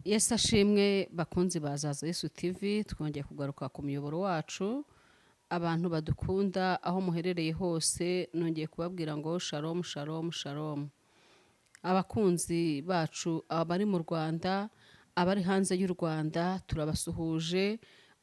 Yesu ashimwe bakunzi bazaza Yesu TV, twongeye kugaruka ku muyoboro wacu. Abantu badukunda aho muherereye hose, nongeye kubabwira ngo shalom shalom shalom. Abakunzi bacu abari mu Rwanda, abari hanze y'u Rwanda, turabasuhuje.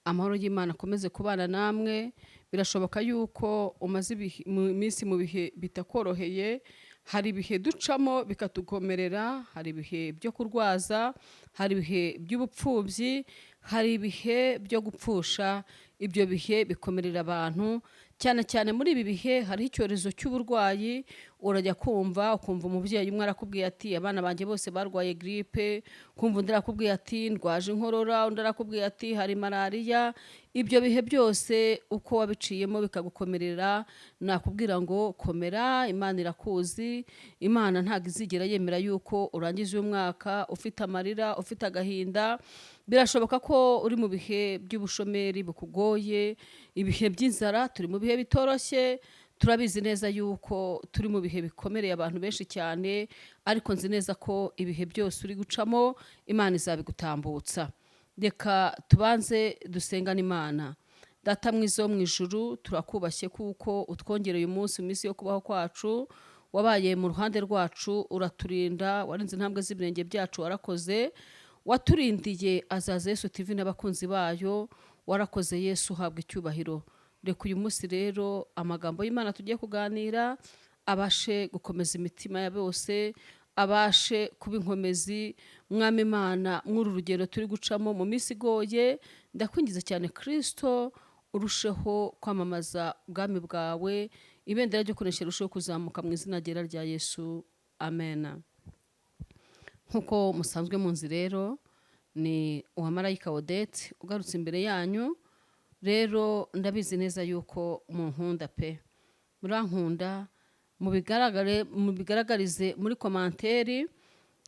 Amahoro y'Imana akomeze kubana namwe. Birashoboka yuko umaze iminsi mu bihe bitakoroheye. Hari ibihe ducamo bikatugomerera, hari ibihe byo kurwaza, hari ibihe by'ubupfubyi, hari ibihe byo gupfusha. Ibyo bihe bikomerera abantu, cyane cyane muri ibi bihe hariho icyorezo cy'uburwayi. Urajya ukumva umubyeyi umwe arakubwiye ati abana banjye bose barwaye gripe, kumva undi arakubwiye ati ndwaje inkorora, undi arakubwiye ati hari malariya. Ibyo bihe byose uko wabiciyemo bikagukomerera, nakubwira ngo komera, Imana irakuzi. Imana ntabwo izigera yemera yuko urangiza uyu mwaka ufite amarira, ufite agahinda. Birashoboka ko uri mu bihe by'ubushomeri bukugoye, ibihe by'inzara, turi mu bihe bitoroshye. Turabizi neza yuko turi mu bihe bikomereye abantu benshi cyane, ariko nzi neza ko ibihe byose uri gucamo Imana izabigutambutsa. Reka tubanze dusengane Imana. Data mwiza wo mu ijuru, turakubashye kuko utwongereye umunsi, iminsi yo kubaho kwacu. Wabaye mu ruhande rwacu, uraturinda, warinze intambwe z'ibirenge byacu, warakoze. Waturindiye Azaza Yesu TV n'abakunzi bayo, warakoze Yesu, uhabwa icyubahiro. Reka uyu munsi rero amagambo y'Imana tugiye kuganira abashe gukomeza imitima ya bose, abashe kuba inkomezi. Mwami Imana, mw'uru rugendo turi gucamo mu minsi igoye, ndakwingiza cyane Kristo, urusheho kwamamaza ubwami bwawe, ibendera ryo kunesha rirusheho kuzamuka mu izina ryera rya Yesu, amen. Nkuko musanzwe munzi rero, ni Uwamarayika Odette ugarutse imbere yanyu. Rero ndabizi neza yuko munkunda pe, murankunda. Mubigaragarize muri komanteri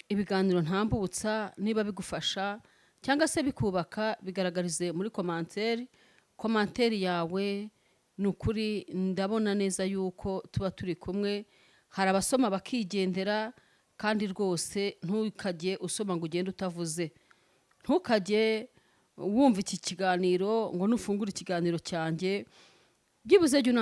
ibiganiro ntambutsa. Niba bigufasha cyangwa se bikubaka, bigaragarize muri komanteri. Komanteri yawe ni ukuri ndabona neza yuko tuba turi kumwe. Hari abasoma bakigendera, kandi rwose ntukajye usoma ngo ugende utavuze. Ntukajye wumva iki kiganiro ngo nufungura ikiganiro cyanjye byibuze jya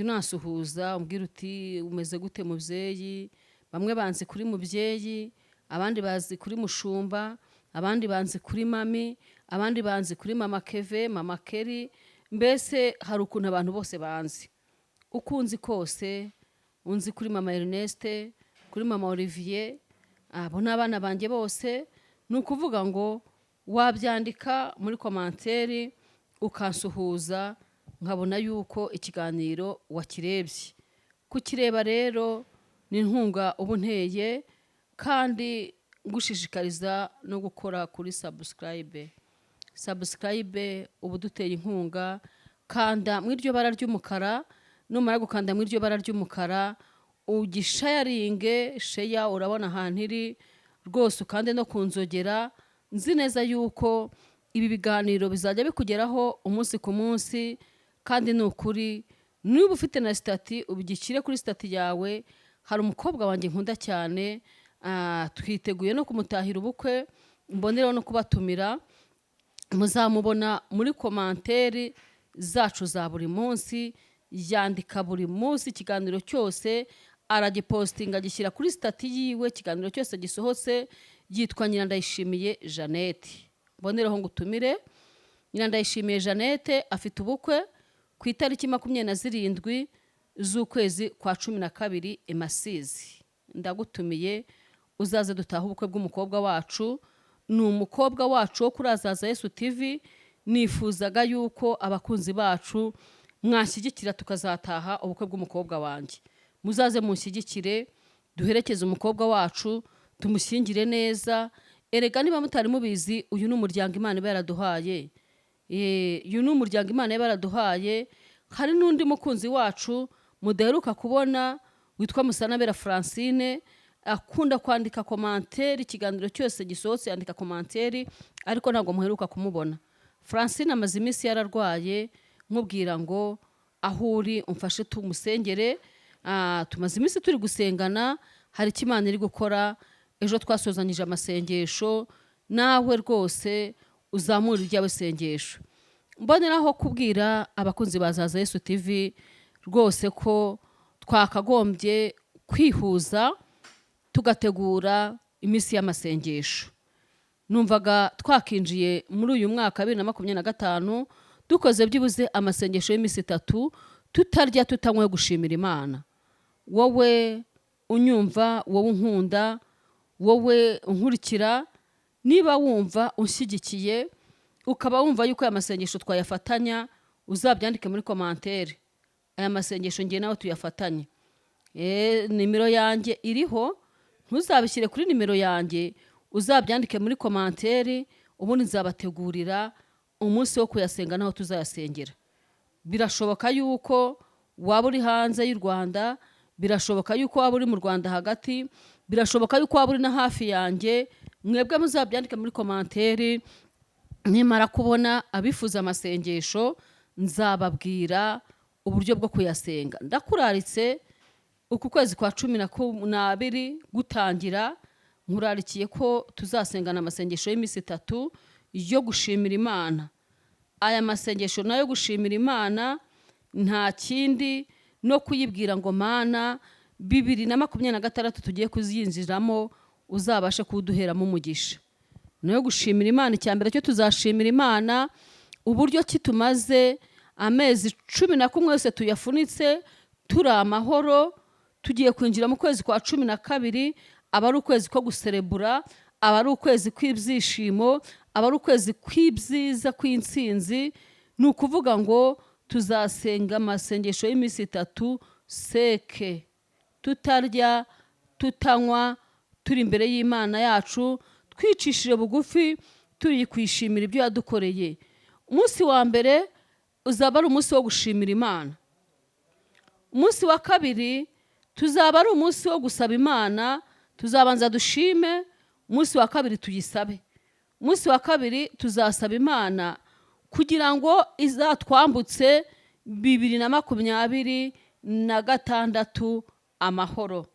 unasuhuza, umbwira uti umeze gute mubyeyi. Bamwe banzi kuri mubyeyi, abandi bazi kuri mushumba, abandi banzi kuri mami, abandi banzi kuri mama Keve, mama Keri. Mbese hari ukuntu abantu bose banzi. Ukunzi kose, unzi kuri mama Erneste, kuri mama Olivier, abo n'abana banjye bose. Ni ukuvuga ngo wabyandika muri komanteri ukansuhuza, nkabona yuko ikiganiro wakirebye. Kukireba rero ni inkunga uba unteye, kandi ngushishikariza no gukora kuri subscribe. Ubu duteye inkunga. Kanda mw'iryo bara ry'umukara, numara gukanda mw'iryo bara ry'umukara ugishayaringe, sheya urabona ahantu iri rwose, ukande no kunzogera. Nzi neza yuko ibi biganiro bizajya bikugeraho umunsi ku munsi, kandi ni ukuri. Niba ufite na stati, ubigishyire kuri stati yawe. Hari umukobwa wanjye nkunda cyane, twiteguye no kumutahira ubukwe, mbonereho no kubatumira. Muzamubona muri komanteri zacu za buri munsi, yandika buri munsi ikiganiro cyose, aragipostinga agishyira kuri stati yiwe. Ikiganiro cyose gisohotse yitwa Nyirandayishimiye Jeannette. Mbonereho ngo utumire. Nyirandayishimiye Jeannette afite ubukwe ku itariki 27 z'ukwezi kwa 12 Masizi. Ndagutumiye uzaze dutaha ubukwe bw'umukobwa wacu. Ni umukobwa wacu wo kuri Azaza Yesu TV. Nifuzaga yuko abakunzi bacu mwanshyigikira tukazataha ubukwe bw'umukobwa wanjye. Muzaze munshyigikire, duherekeze umukobwa wacu, tumushyingire neza. Erega niba mutari mubizi, uyu ni umuryango Imana iba yaraduhaye. Uyu ni umuryango Imana iba yaraduhaye. Hari n'undi mukunzi wacu mudaheruka kubona witwa Musanabera Francine, akunda kwandika komanteri. Ikiganiro cyose gisohotse yandika komanteri, ariko ntabwo muheruka kumubona. Francine amaze iminsi yararwaye, nkubwira ngo aho uri umfashe tumusengere. Tumaze iminsi turi gusengana, hari icyo Imana iri gukora. ejo twasozanyije amasengesho, nawe rwose uzamura iryawe sengesho. Mboneraho kubwira abakunzi ba Zaza Yesu TV rwose ko twakagombye kwihuza tugategura iminsi y'amasengesho. Numvaga twakinjiye muri uyu mwaka 2025 dukoze byibuze amasengesho y'iminsi 3 tutarya tutanywe gushimira Imana. Wowe unyumva, wowe unkunda, wowe unkurikira, niba wumva unshyigikiye ukaba wumva yuko aya masengesho twayafatanya, uzabyandike muri commentaire. Aya masengesho ngiye nawe tuyafatanye. Nimero yanjye iriho, ntuzabishyire kuri nimero yanjye, uzabyandike muri commentaire, ubundi nzabategurira umunsi wo kuyasenga naho tuzayasengera. Birashoboka yuko waba uri hanze y'u Rwanda, birashoboka yuko waba uri mu Rwanda hagati, birashoboka yuko waba uri na hafi yanjye. Mwebwe muzabyandike muri commentaire, nimara kubona abifuza amasengesho nzababwira uburyo bwo kuyasenga. Ndakuraritse uku kwezi kwa 12 gutangira, nkurarikiye ko tuzasengana amasengesho y'iminsi 3 yo gushimira Imana. Aya masengesho nayo gushimira Imana nta kindi no kuyibwira ngo Mana 2026 tugiye kuziyinjiramo uzabashe kuduheramo umugisha. Nayo gushimira Imana, icyambere cyo tuzashimira Imana uburyo kitumaze amezi 11 yose tuyafunitse turi amahoro. Tugiye kwinjira mu kwezi kwa 12, aba ari ukwezi ko guserebura, aba ari ukwezi kw'ibyishimo, aba ari ukwezi kw'ibyiza kw'intsinzi. Ni ukuvuga ngo tuzasenga amasengesho y'iminsi 3 seke, tutarya tutanywa, turi imbere y'Imana yacu twicishije bugufi, turi kwishimira ibyo yadukoreye. Umunsi wa mbere uzaba ari umunsi wo gushimira Imana. Umunsi wa kabiri tuzaba ari umunsi wo gusaba Imana, tuzabanza dushime, umunsi wa kabiri tuyisabe. Umunsi wa kabiri tuzasaba Imana kugira ngo izatwambutse 2026 amahoro.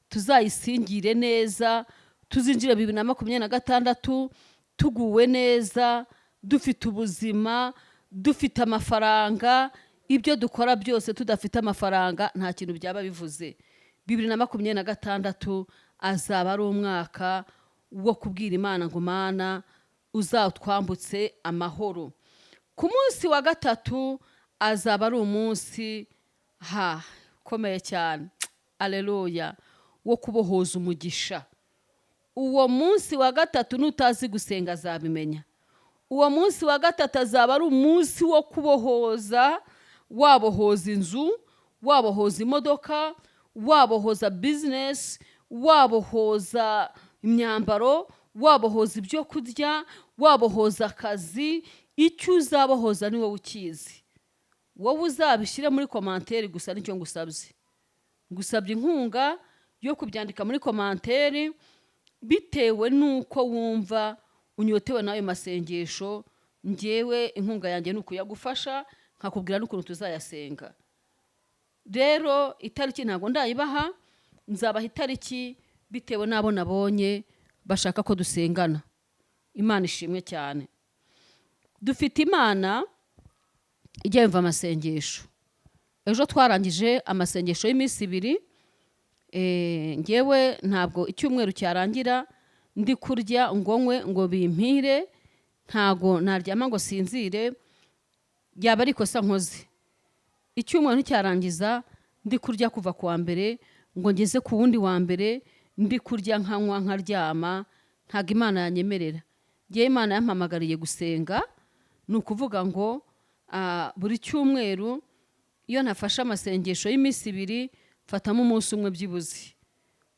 Tuzayisingire neza, tuzinjire 2026 tuguwe neza, dufite ubuzima, dufite amafaranga. Ibyo dukora byose tudafite amafaranga nta kintu byaba bivuze. 2026 azaba ari umwaka wo kubwira Imana ngo Mana uzatwambutse amahoro. Ku munsi wa gatatu azaba ari umunsi komeye cyane, aleluya, wo kubohoza umugisha. Uwo munsi wa gatatu nutazi gusenga azabimenya. Uwo munsi wa gatatu azaba ari umunsi wo kubohoza, wabohoza inzu, wabohoza imodoka, wabohoza business, wabohoza imyambaro, wabohoza ibyo kurya, wabohoza akazi. Icyo uzabohoza ni wowe ukizi. Wowe uzabishyire muri commentaire gusa nicyo ngusabye. Ngusabye inkunga yo kubyandika muri commentaire bitewe nuko wumva unyotewe nayo masengesho. Ngewe inkunga yanjye nuko yagufasha nkakubwira n'ukuntu tuzayasenga. Rero itariki ntago ndayibaha, nzabaha itariki bitewe n'abo nabonye bashaka ko dusengana. Imana ishimwe cyane. Dufite Imana ijya yumva amasengesho. Ejo twarangije amasengesho y'iminsi 2. Ngewe ntabwo icyumweru cyarangira ndi kurya ngonywe ngo bimpire, ntago naryama ngo sinzire, yaba ari kosa nkoze. Icyumweru cyarangiza ndi kurya kuva ku wa mbere ngo ngeze ku wundi wa mbere, ndi kurya nkanywa nkaryama, ntago Imana yanyemerera. Ngewe Imana yampamagariye gusenga. Ni ukuvuga ngo buri cyumweru iyo nafashe amasengesho y'iminsi 2 fatamo umunsi umwe byibuze.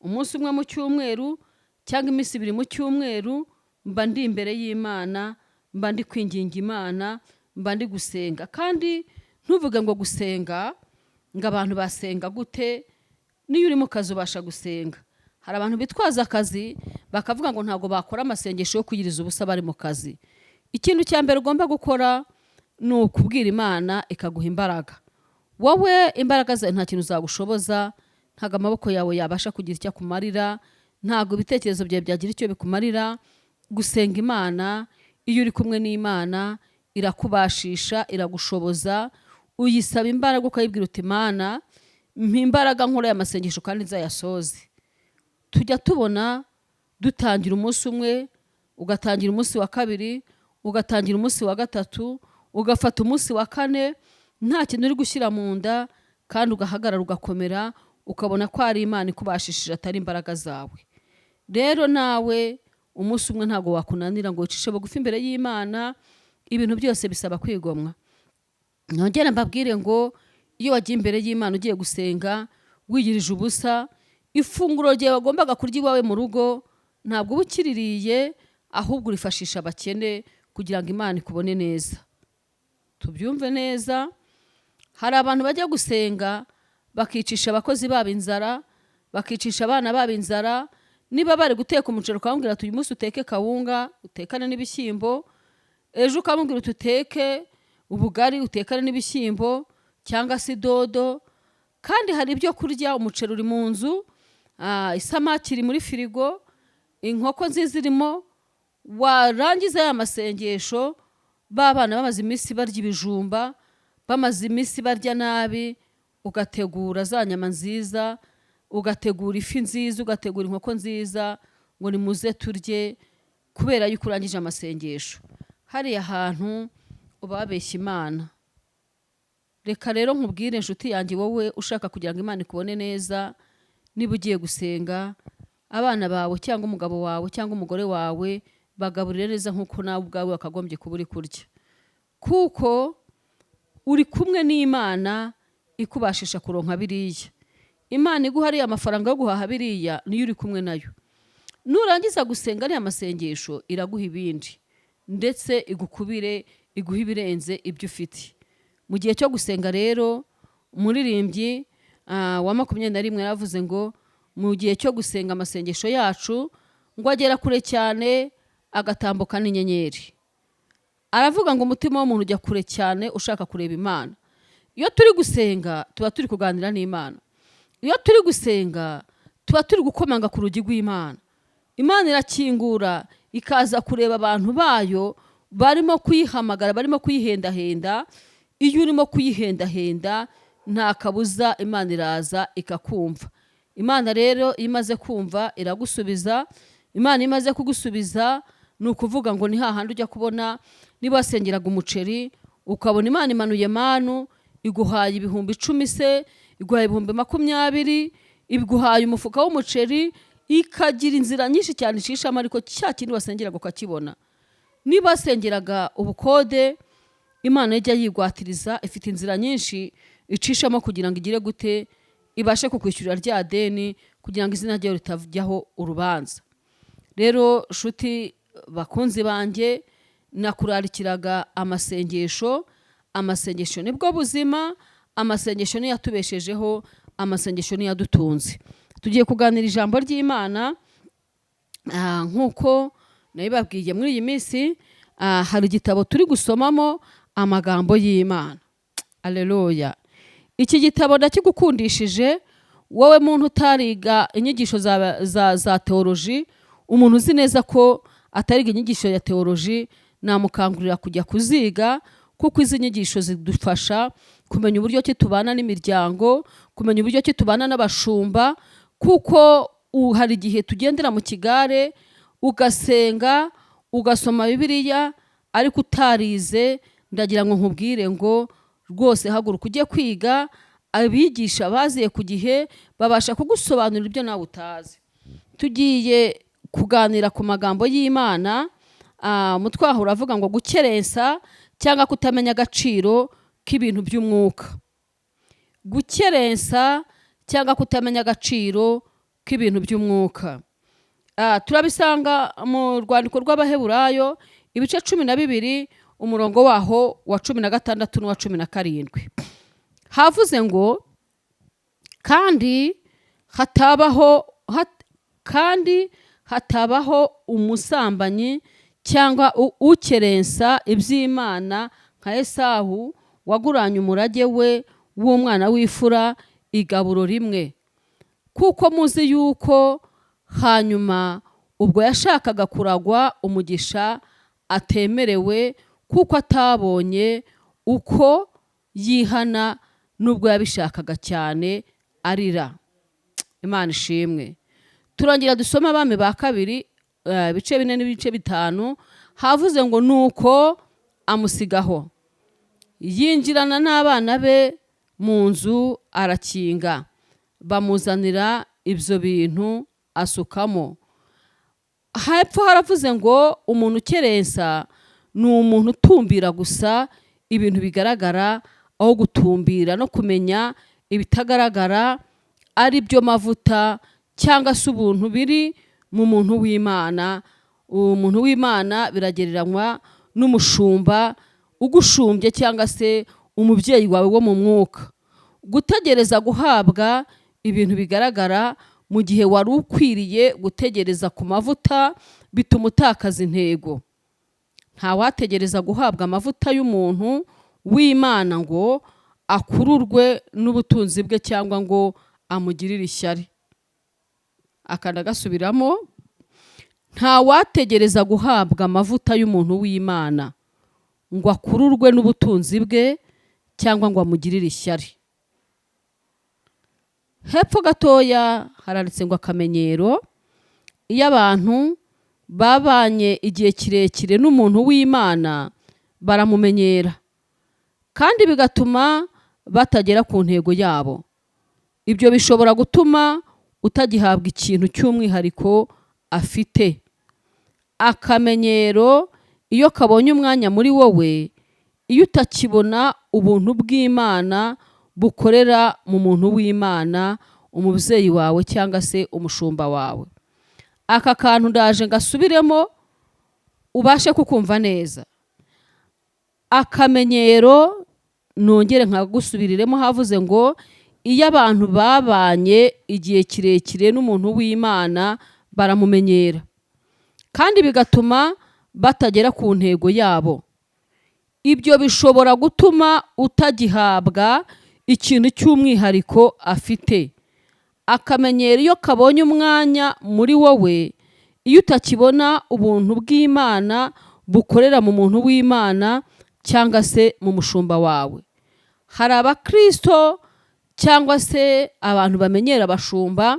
Umunsi umwe mu cyumweru cyangwa iminsi 2 mu cyumweru mba ndi imbere y'Imana, mba ndi kwinginga Imana, mba ndi gusenga. Kandi ntuvuge ngo gusenga ngo abantu basenga gute, niyo uri mu kazi ubasha gusenga. Hari abantu bitwaza akazi bakavuga ngo ntago bakora amasengesho yo kuyiriza ubusa bari mu kazi. Ikintu cya mbere ugomba gukora ni ukubwira Imana ikaguha imbaraga. Wowe imbaraga zawe nta kintu zagushoboza, ntago amaboko yawe yabasha kugira icyo akumarira, ntabwo ibitekerezo byawe byagira icyo bikumarira. Gusenga Imana, iyo uri kumwe n'Imana, irakubashisha, iragushoboza. Uyisaba imbaraga, ukayibwira uti Imana mpa imbaraga nkora aya masengesho kandi nzayasoze. Tujya tubona dutangira umunsi umwe, ugatangira umunsi wa kabiri, ugatangira umunsi wa gatatu, ugafata umunsi wa kane, nta kintu uri gushyira mu nda, kandi ugahagarara ugakomera, ukabona ko ari Imana ikubashishije atari imbaraga zawe. Rero nawe umunsi umwe ntabwo wakunanira ngo wicishe bugufi imbere y'Imana. Ibintu byose bisaba kwigomwa. Nongera mbabwire ngo iyo wagiye imbere y'Imana ugiye gusenga wiyirije ubusa, ifunguro ryawe wagombaga kurya iwawe mu rugo ntabwo uba ukiririye, ahubwo urifashisha abakene kugira ngo Imana ikubone neza. Tubyumve neza. Hari abantu bajya gusenga bakicisha abakozi babo inzara, bakicisha abana babo inzara. Niba bari guteka umuceri ukamubwira ati uyu munsi uteke kawunga utekane n'ibishyimbo, ejo ukamubwira uti uteke ubugari utekane n'ibishyimbo cyangwa se dodo, kandi hari ibyo kurya. Umuceri uri mu nzu, isamaki iri muri firigo, inkoko nziza irimo. Warangiza ya masengesho, babana bamaze iminsi barya ibijumba, bamaze iminsi barya nabi, ugategura za nyama nziza, ugategura ifi nziza, ugategura inkoko nziza ngo nimuze turye, kubera yuko urangije amasengesho. Hariya hantu uba wabeshya Imana. Reka rero nkubwire inshuti yanjye, wowe ushaka kugira ngo Imana ikubone neza, niba ugiye gusenga, abana bawe cyangwa umugabo wawe cyangwa umugore wawe bagaburire neza nk'uko nawe ubwawe wakagombye kuba uri kurya, kuko uri kumwe n'Imana ikubashisha kuronka biriya. Imana iguha ariya amafaranga yo guhaha biriya, niyo uri kumwe nayo. Nurangiza gusenga ariya masengesho, iraguha ibindi, ndetse igukubire, iguha ibirenze ibyo ufite. Mu gihe cyo gusenga rero, umuririmbyi wa 21 yaravuze ngo mu gihe cyo gusenga amasengesho yacu ngo agera kure cyane agatambuka n'inyenyeri. Aravuga ngo umutima w'umuntu ujya kure cyane ushaka kureba Imana. Iyo turi gusenga tuba turi kuganira n'Imana. Iyo turi gusenga tuba turi gukomanga ku rugi rw'Imana. Imana irakingura ikaza kureba abantu bayo barimo kuyihamagara, barimo kuyihendahenda. Iyo urimo kuyihendahenda nta kabuza Imana iraza ikakumva. Imana rero imaze kumva iragusubiza. Imana imaze kugusubiza ni ukuvuga ngo ni hahandi ujya kubona niba wasengeraga umuceri ukabona Imana imanuye manu, iguhaye ibihumbi 10 se, iguhaye ibihumbi 20, iguhaye umufuka w'umuceri, ikagira inzira nyinshi cyane ishishamo, ariko cya kindi wasengeraga ukakibona. Niba wasengeraga ubukode, Imana ijya yigwatiriza, ifite inzira nyinshi icishamo kugira ngo igire gute, ibashe kukwishyurira rya deni kugira ngo izina ryawe ritavyaho urubanza. Rero shuti bakunzi banjye, nakurarikiraga amasengesho. Amasengesho nibwo buzima, amasengesho niyo yatubeshejeho, amasengesho niyo yadutunze. Tugiye kuganira ijambo ry'Imana nk'uko nabibabwiye. Muri iyi minsi hari igitabo turi gusomamo amagambo y'Imana. Alleluya. Iki gitabo ndakigukundishije wowe muntu utariga inyigisho za teoloji, umuntu uzi neza ko atariga inyigisho ya teoloji, namukangurira kujya kuziga, kuko izi nyigisho zidufasha kumenya uburyo ki tubana n'imiryango, kumenya uburyo ki tubana n'abashumba, kuko hari igihe tugendera mu kigare ugasenga ugasoma Bibiliya ariko utarize. Ndagira ngo nkubwire ngo rwose haguruka ujye kwiga. Abigisha baziye ku gihe babasha kugusobanurira ibyo nawe utazi. Tugiye kuganira ku magambo y'Imana. Umutwe waho uravuga ngo gukerensa cyangwa kutamenya agaciro k'ibintu by'umwuka. Gukerensa cyangwa kutamenya agaciro k'ibintu by'umwuka. Turabisanga mu rwandiko rw'Abaheburayo ibice 12 umurongo waho wa 16 n'uwa 17. Havuze ngo kandi hatabaho umusambanyi cyangwa ukerensa iby'Imana nka Esawu waguranye umurage we w'umwana w'ifura igaburo rimwe, kuko muzi yuko hanyuma ubwo yashakaga kuragwa umugisha atemerewe kuko atabonye uko yihana nubwo yabishakaga cyane arira. Imana ishimwe. Turongera dusoma Abami ba kabiri ibice 4 n'ibice 5 havuze ngo nuko amusigaho yinjirana n'abana be mu nzu arakinga, bamuzanira ibyo bintu asukamo. Hepfo haravuze ngo umuntu ukerensa ni umuntu utumbira gusa ibintu bigaragara aho gutumbira no kumenya ibitagaragara ari byo mavuta cyangwa se ubuntu biri mu muntu w'Imana. Umuntu w'Imana biragereranywa n'umushumba ugushumbye cyangwa se umubyeyi wawe wo mu mwuka. Gutegereza guhabwa ibintu bigaragara mu gihe wari ukwiriye gutegereza ku mavuta bituma utakaza intego. Nta wategereza guhabwa amavuta y'umuntu w'Imana ngo akururwe n'ubutunzi bwe cyangwa ngo amugirire ishyari. Akanda gasubiramo, nta wategereza guhabwa amavuta y'umuntu w'Imana ngo akururwe n'ubutunzi bwe cyangwa ngo amugirire ishyari. Hepfo gatoya haranditse ngo akamenyero. Iyo abantu babanye igihe kirekire n'umuntu w'Imana baramumenyera kandi bigatuma batagera ku ntego yabo. Ibyo bishobora gutuma utagihabwa ikintu cy'umwihariko afite. Akamenyero iyo kabonye umwanya muri wowe, iyo utakibona ubuntu bw'Imana bukorera mu muntu w'Imana, umubyeyi wawe cyangwa se umushumba wawe. Aka kantu ndaje ngasubiremo ubashe kukumva neza. Akamenyero nongere nkagusubiriremo, havuze ngo iyo abantu babanye igihe kirekire n'umuntu w'Imana baramumenyera kandi bigatuma batagera ku ntego yabo. Ibyo bishobora gutuma utagihabwa ikintu cy'umwihariko afite. Akamenyero iyo kabonye umwanya muri wowe, iyo utakibona ubuntu bw'Imana bukorera mu muntu w'Imana cyangwa se mu mushumba wawe. Hari abakristo cyangwa se abantu bamenyera abashumba,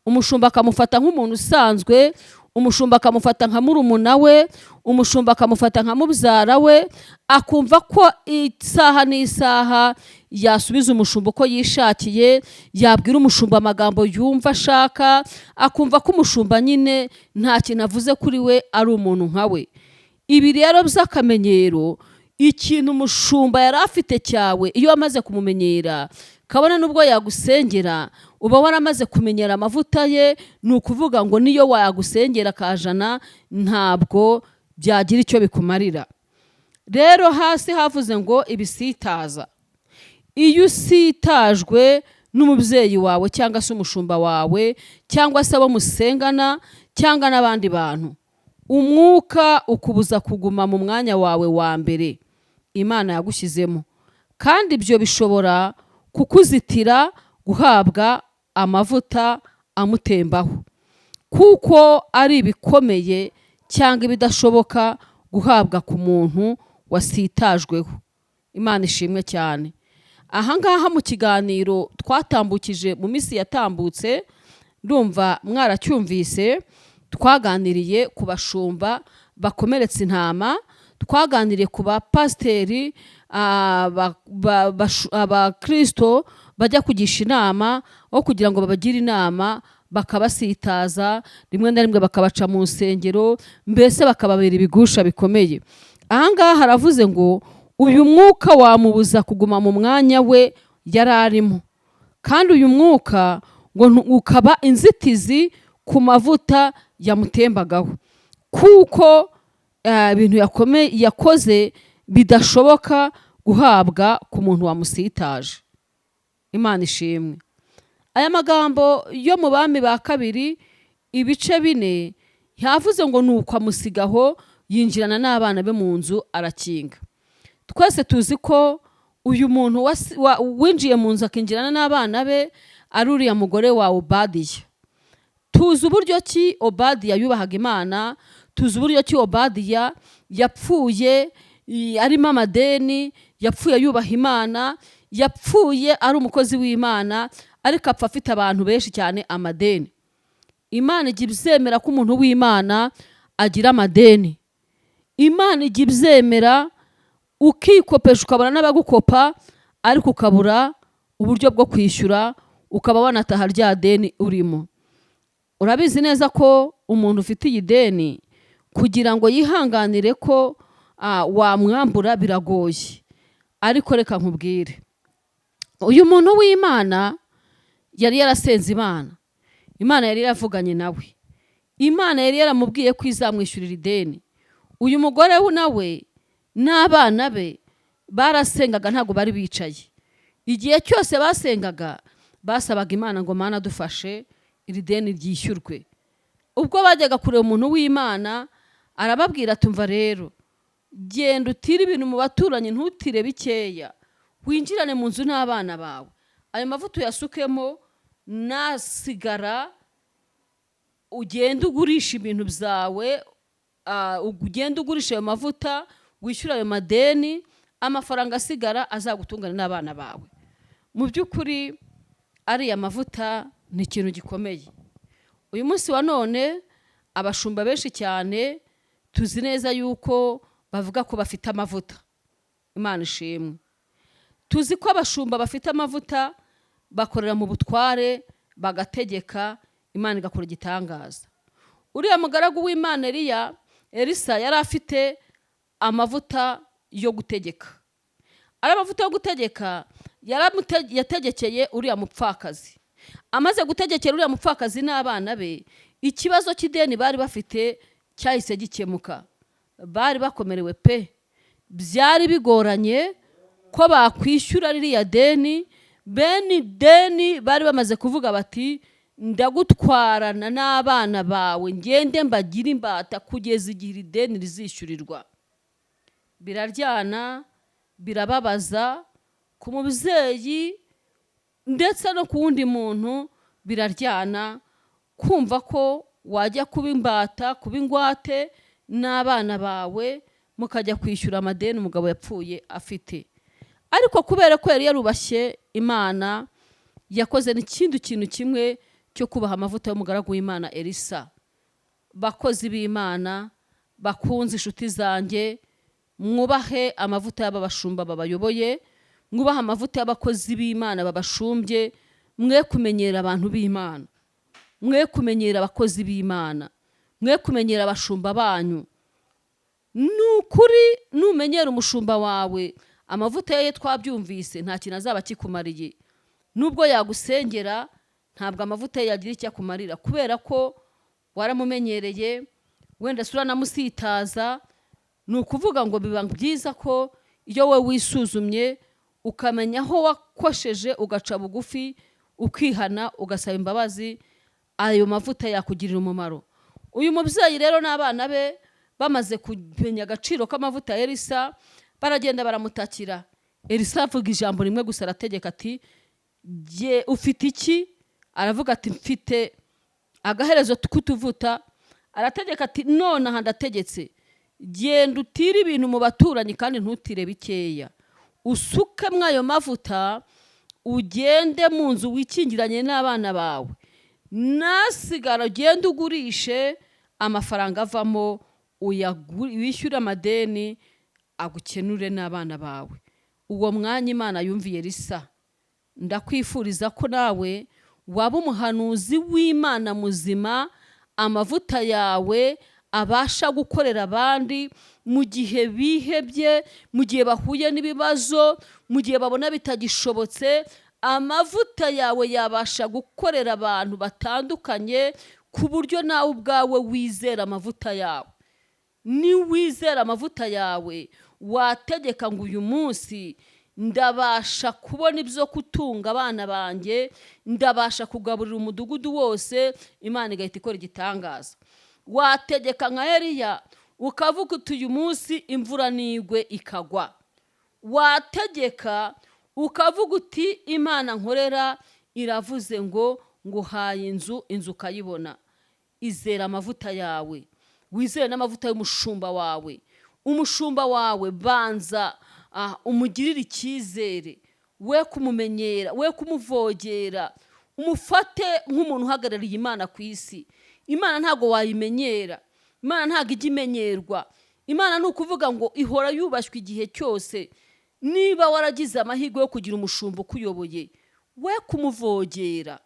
umushumba akamufata nk'umuntu usanzwe, umushumba akamufata nka murumuna we, umushumba akamufata nka mubyara we, akumva ko isaha n'isaha yasubiza umushumba uko yishakiye, yabwira umushumba amagambo yumva ashaka, akumva ko umushumba nyine nta kintu avuze kuri we ari umuntu nka we. Ibi rero by'akamenyero, ikintu umushumba yari afite cyawe iyo wamaze kumumenyera, kabona nubwo yagusengera uba waramaze kumenyera amavuta ye, ni ukuvuga ngo niyo wayagusengera kajana ntabwo byagira icyo bikumarira. Rero hasi havuze ngo ibisitaza. Iyo usitajwe n'umubyeyi wawe cyangwa se umushumba wawe cyangwa se abo musengana cyangwa n'abandi bantu, umwuka ukubuza kuguma mu mwanya wawe wa mbere Imana yagushyizemo, kandi ibyo bishobora kukuzitira guhabwa amavuta amutembaho, kuko ari ibikomeye cyangwa ibidashoboka guhabwa ku muntu wasitajweho. Imana ishimwe cyane. Ahangaha mu kiganiro twatambukije mu minsi yatambutse, ndumva mwaracyumvise, twaganiriye ku bashumba bakomeretsa intama, twaganiriye ku bapasiteri, abakristo bajya kugisha inama aho kugira ngo babagire inama bakabasitaza, rimwe na rimwe bakabaca mu nsengero, mbese bakababera ibigusha bikomeye. Ahangaha haravuze ngo uyu mwuka wamubuza kuguma mu mwanya we yari arimo, kandi uyu mwuka ngo ukaba inzitizi ku mavuta yamutembagaho, kuko ibintu yakoze bidashoboka guhabwa ku muntu wamusitaje. Imana ishimwe. Aya magambo yo mu Bami ba kabiri ibice 4 yavuze ngo nuko amusigaho yinjirana n'abana be mu nzu arakinga. Twese tuzi ko uyu muntu winjiye mu nzu akinjirana n'abana be ari uriya mugore wa Obadiya. tuzi uburyo ki Obadiya yubahaga Imana, tuzi uburyo ki Obadiya yapfuye arimo amadeni, yapfuye yubaha Imana, yapfuye ari umukozi w'Imana, ariko apfa afite abantu benshi cyane amadeni. Imana ijya ibyemera ko umuntu w'Imana agira amadeni. Imana ijya ibyemera ukikopesha ukabona n'abagukopa, ariko ukabura uburyo bwo kwishyura, ukaba wanataha rya deni urimo. Urabizi neza ko umuntu ufite iyi deni kugira ngo yihanganire ko wamwambura biragoye. Ariko reka nkubwire, uyu muntu w'Imana yari yarasenze Imana, Imana yari yaravuganye nawe, Imana yari yaramubwiye ko izamwishyurira ideni. Uyu mugore we nawe n'abana be barasengaga, ntabwo bari bicaye. Igihe cyose basengaga basabaga Imana ngo Mana dufashe iri deni ryishyurwe. Ubwo bajyaga kureba umuntu w'Imana arababwira tumva rero, genda utire ibintu mu baturanyi, ntutire bikeya, winjirane mu nzu n'abana bawe, ayo mavuta uyasukemo, nasigara ugenda ugurisha ibintu byawe, ugenda ugurisha ayo mavuta, wishyura ayo madeni, amafaranga asigara azagutungana n'abana bawe. Mu by'ukuri ariya mavuta ni ikintu gikomeye. Uyu munsi wa none abashumba benshi cyane tuzi neza yuko bavuga ko bafite amavuta. Imana ishimwe. Tuzi ko abashumba bafite amavuta bakorera mu butware, bagategeka, Imana igakora igitangaza. Uriya mugaragu w'Imana Elisa yari afite amavuta yo gutegeka. Ari amavuta yo gutegeka yategekeye uriya mupfakazi. Amaze gutegekera uriya mupfakazi n'abana be, ikibazo cy'ideni bari bafite cyahise gikemuka. Bari bakomerewe pe, byari bigoranye ko bakwishyura ririya deni. Bene deni bari bamaze kuvuga bati ndagutwarana n'abana bawe ngende mbagire imbata kugeza igihe ideni rizishyurirwa. Biraryana, birababaza ku mubyeyi ndetse no ku wundi muntu. Biraryana kumva ko wajya kuba imbata, kuba ingwate n'abana bawe, mukajya kwishyura amadeni umugabo yapfuye afite. Ariko kubera ko yari yarubashye Imana, yakoze n'ikindi kintu kimwe cyo kubaha amavuta y'umugaragu w'Imana Elisa. Bakozi b'Imana, bakunze inshuti zanjye, mwubahe amavuta y'aba bashumba babayoboye, mwubahe amavuta y'abakozi b'Imana babashumbye, mwe kumenyera abantu b'Imana, mwe kumenyera abakozi b'Imana, mwe kumenyera abashumba banyu. Nukuri numenyera umushumba wawe, amavuta ye twabyumvise nta kintu azaba kikumariye. Nubwo yagusengera ntabwo amavuta ye yagira icyo akumarira, kubera ko waramumenyereye, wenda sura namusitaza. Ni ukuvuga ngo biba byiza ko iyo we wisuzumye ukamenya aho wakosheje, ugaca bugufi, ukihana, ugasaba imbabazi, ayo mavuta yakugirira umumaro. Uyu mubyeyi rero n'abana be bamaze kumenya agaciro k'amavuta ya Elisa, baragenda baramutakira. Elisa avuga ijambo rimwe gusa, arategeka ati ufite iki? Aravuga ati mfite agaherezo k'utuvuta. Arategeka ati none aha ndategetse, genda utire ibintu mu baturanyi kandi ntutire bikeya, usuke mwayo mavuta, ugende mu nzu wikingiranye n'abana bawe, nasigara ugende ugurishe, amafaranga avamo wishyure amadeni, agukenure n'abana bawe. Uwo mwanya Imana yumviye Elisa. Ndakwifuriza ko nawe waba umuhanuzi w'Imana muzima, amavuta yawe abasha gukorera abandi mu gihe bihebye, mu gihe bahuye n'ibibazo, mu gihe babona bitagishobotse. Amavuta yawe yabasha gukorera abantu batandukanye, ku buryo nawe ubwawe wizera amavuta yawe. Ni wizera amavuta yawe, wategeka ngo uyu munsi ndabasha kubona ibyo kutunga abana banjye, ndabasha kugaburira umudugudu wose, Imana igahita ikora igitangaza. Wategeka nka Eliya ukavuga uti uyu munsi imvura nigwe ikagwa. Wategeka ukavuga uti Imana nkorera iravuze ngo nguhaye inzu ukayibona. izera amavuta yawe, wizere n'amavuta y'umushumba wawe. Umushumba wawe banza umugirire icyizere, we kumumenyera, we kumuvogera, umufate nk'umuntu uhagarariye Imana ku isi. Imana ntago wayimenyera, Imana ntago ijya imenyerwa. Imana ni ukuvuga ngo ihora yubashywe igihe cyose. Niba waragize amahirwe yo kugira umushumba ukuyoboye, we kumuvogera,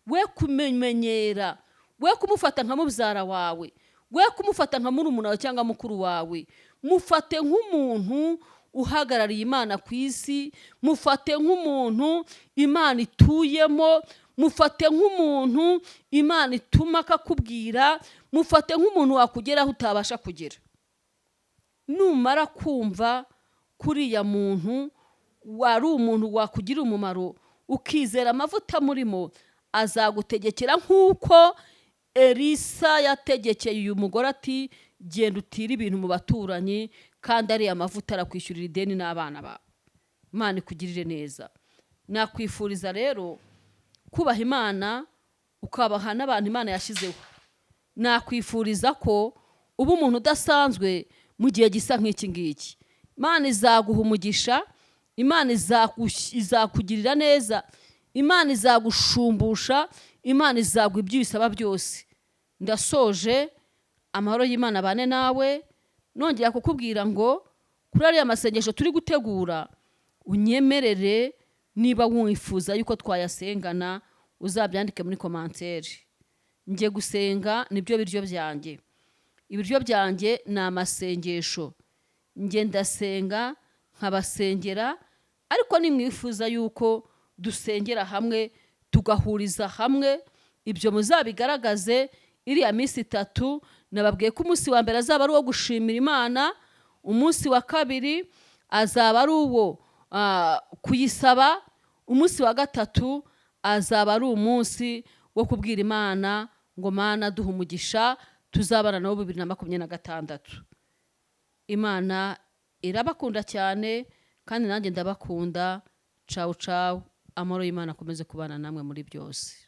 we kumenyera, we kumufata nka mubyara wawe, we kumufata nka murumuna wawe cyangwa mukuru wawe. Mufate nk'umuntu uhagarariye Imana ku isi, mufate nk'umuntu Imana ituyemo, mufate nk'umuntu Imana ituma akakubwira, mufate nk'umuntu wakugeraho utabasha kugera. Numara kumva kuriya muntu wari umuntu wakugira umumaro, ukizera amavuta murimo, azagutegekera nk'uko Elisa yategekeye uyu mugore ati genda utire ibintu mu baturanyi, kandi ari amavuta arakwishyurira ideni n'abana bawe. Imana ikugirire neza. Nakwifuriza rero kubaha Imana, ukabaha n'abantu Imana yashyizeho. Nakwifuriza ko uba umuntu udasanzwe mu gihe gisa nk'iki ngiki. Imana izaguha umugisha, Imana izakugirira neza, Imana izagushumbusha, Imana izaguha ibyo bisaba byose. Ndasoje, amahoro y'Imana abane nawe. Nongera kukubwira ngo kuri ariya masengesho turi gutegura, unyemerere niba wifuza yuko twayasengana, uzabyandike muri komantere. Ngiye gusenga, nibyo biryo byanjye. Ibiryo byanjye ni amasengesho. Nge ndasenga nkabasengera, ariko nimwifuza yuko dusengera hamwe, tugahuriza hamwe, ibyo muzabigaragaze. Iriya minsi 3 nababwiye ko umunsi wa mbere azaba ari uwo gushimira Imana, umunsi wa kabiri azaba ari uwo kuyisaba, umunsi wa gatatu azaba ari umunsi wo kubwira Imana ngo Mana duha umugisha, tuzabana nabo 2026. Imana irabakunda cyane, kandi nanjye ndabakunda. Ciao ciao, amahoro y'Imana akomeze kubana namwe muri byose.